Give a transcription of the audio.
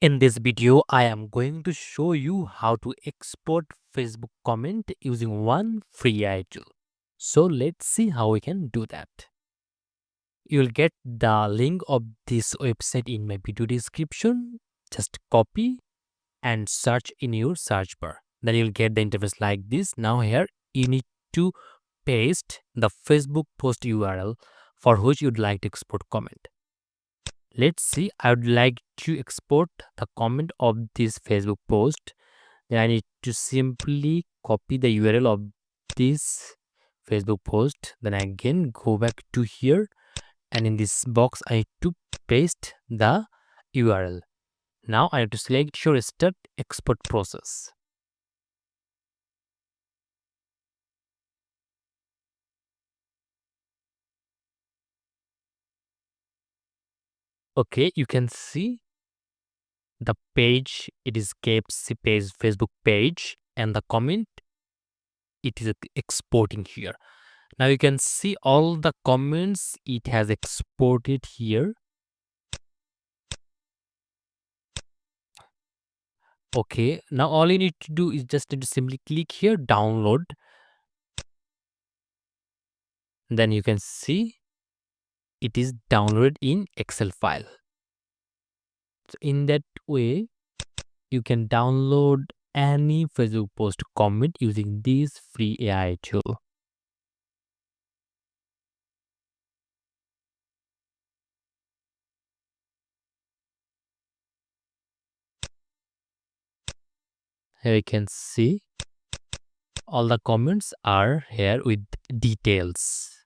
In this video, I am going to show you how to export Facebook comment using one free AI tool. So let's see how we can do that. You'll get the link of this website in my video description. Just copy and search in your search bar. Then you'll get the interface like this. Now here you need to paste the Facebook post URL for which you'd like to export comment. Let's see, I would like to export the comment of this Facebook post. Then I need to simply copy the URL of this Facebook post. Then again go back to here, and in this box I need to paste the URL. Now I have to select your start export process. Okay, you can see the page, it is KFC page Facebook page, and the comment it is exporting here. Now you can see all the comments it has exported here. Okay, now all you need to do is just need to simply click here, download. Then you can see it is downloaded in Excel file. So in that way, you can download any Facebook post comment using this free AI tool. Here you can see all the comments are here with details.